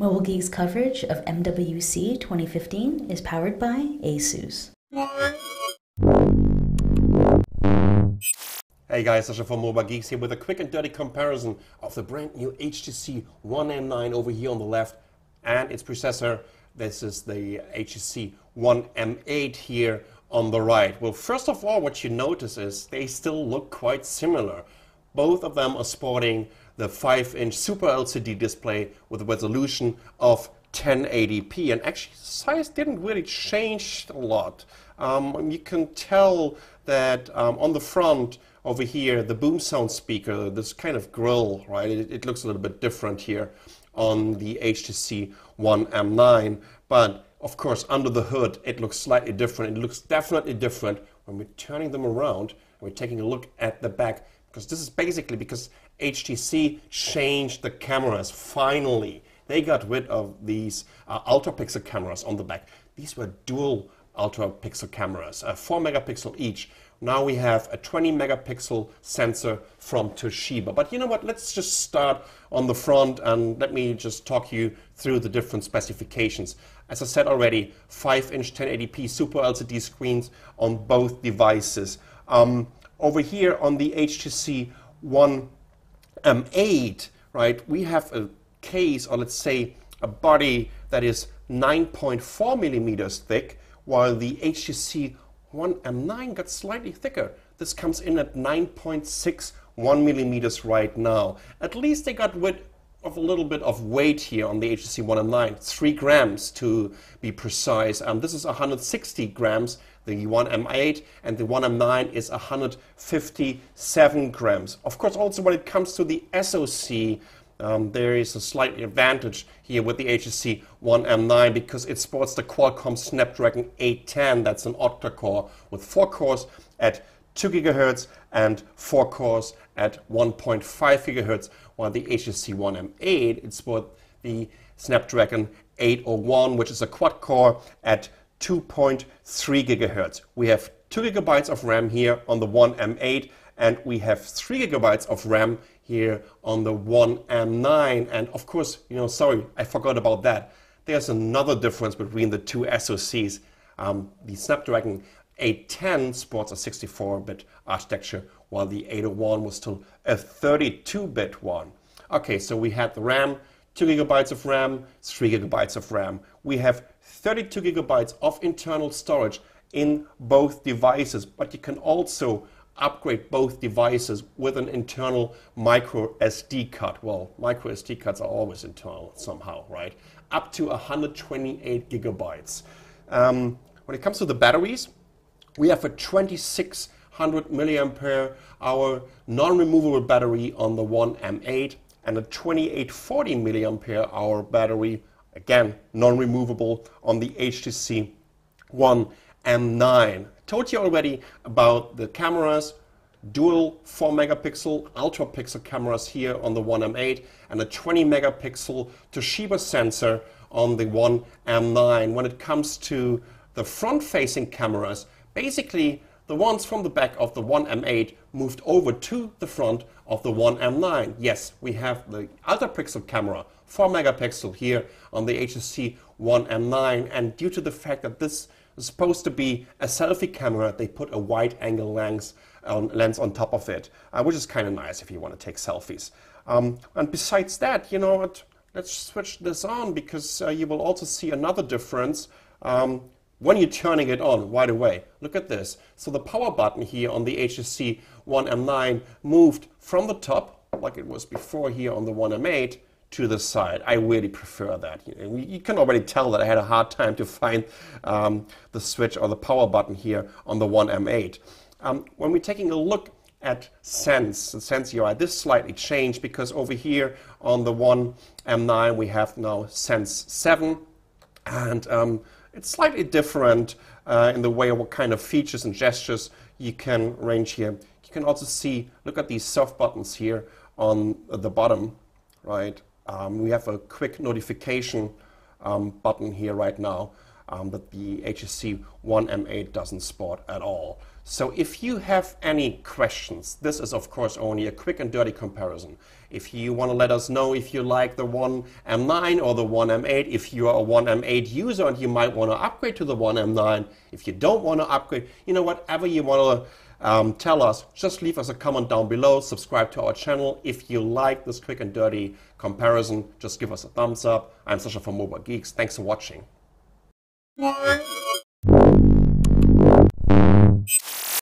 Mobile Geek's coverage of MWC 2015 is powered by ASUS. Hey guys, Sasha from Mobile Geeks here with a quick and dirty comparison of the brand new HTC One M9 over here on the left and its predecessor. This is the HTC One M8 here on the right. Well, first of all, what you notice is they still look quite similar. Both of them are sporting the 5-inch Super LCD display with a resolution of 1080p, and actually the size didn't really change a lot. You can tell that on the front over here, the boom sound speaker, this kind of grill, right? It looks a little bit different here on the HTC One M9, but of course under the hood it looks slightly different. It looks definitely different when we're turning them around and we're taking a look at the back, because this is basically because HTC changed the cameras finally. They got rid of these ultra pixel cameras on the back. These were dual ultra pixel cameras, 4 megapixel each. Now we have a 20 megapixel sensor from Toshiba. But you know what, let's just start on the front and let me just talk you through the different specifications. As I said already, 5-inch 1080p Super LCD screens on both devices. Over here on the HTC One M8, right, we have a case, or let's say a body that is 9.4 millimeters thick, while the HTC One M9 got slightly thicker. This comes in at 9.61 millimeters right now. At least they got rid of a little bit of weight here on the HTC One M9, 3 grams to be precise. This is 160 grams, the One M8, and the One M9 is 157 grams. Of course, also when it comes to the SoC, there is a slight advantage here with the HTC One M9 because it sports the Qualcomm Snapdragon 810. That's an octa-core with 4 cores at 2 GHz and 4 cores at 1.5 GHz, while the HTC One M8, it sports the Snapdragon 801, which is a quad-core at 2.3 GHz. We have 2 gigabytes of RAM here on the One M8, and we have 3 gigabytes of RAM here on the One M9. And of course, sorry, I forgot about that. There's another difference between the two SoCs. The Snapdragon 810 sports a 64-bit architecture, while the 801 was still a 32-bit one. Okay, so we had the RAM, 2 gigabytes of RAM, 3 gigabytes of RAM. We have 32 gigabytes of internal storage in both devices, but you can also upgrade both devices with an internal micro SD card. Well, micro SD cards are always internal somehow, right? Up to 128 gigabytes. When it comes to the batteries, we have a 2600 milliampere hour non-removable battery on the One M8 and a 2840 milliampere hour battery, again non-removable, on the HTC One M9. Told you already about the cameras, dual 4 megapixel ultra pixel cameras here on the One M8 and a 20 megapixel Toshiba sensor on the One M9. When it comes to the front facing cameras, basically the ones from the back of the One M8 moved over to the front of the One M9. Yes, we have the ultra pixel camera, 4 megapixel here on the HTC One M9, and due to the fact that this is supposed to be a selfie camera, they put a wide angle lens on top of it, which is kind of nice if you want to take selfies. And besides that, you know what, let's switch this on, because you will also see another difference when you're turning it on right away. Look at this. So the power button here on the HTC One M9 moved from the top, like it was before here on the One M8, to the side. I really prefer that. You can already tell that I had a hard time to find the switch or the power button here on the One M8. When we're taking a look at Sense UI, this slightly changed, because over here on the One M9 we have now Sense 7, and it's slightly different in the way of what kind of features and gestures you can range here. You can also see, look at these soft buttons here on the bottom, right? We have a quick notification button here right now. that the HTC One M8 doesn't sport at all. So if you have any questions, this is of course only a quick and dirty comparison. If you want to let us know if you like the One M9 or the One M8, if you are a One M8 user and you might want to upgrade to the One M9, if you don't want to upgrade, whatever you want to tell us, just leave us a comment down below, subscribe to our channel. If you like this quick and dirty comparison, just give us a thumbs up. I'm Sasha from Mobile Geeks. Thanks for watching. Bye.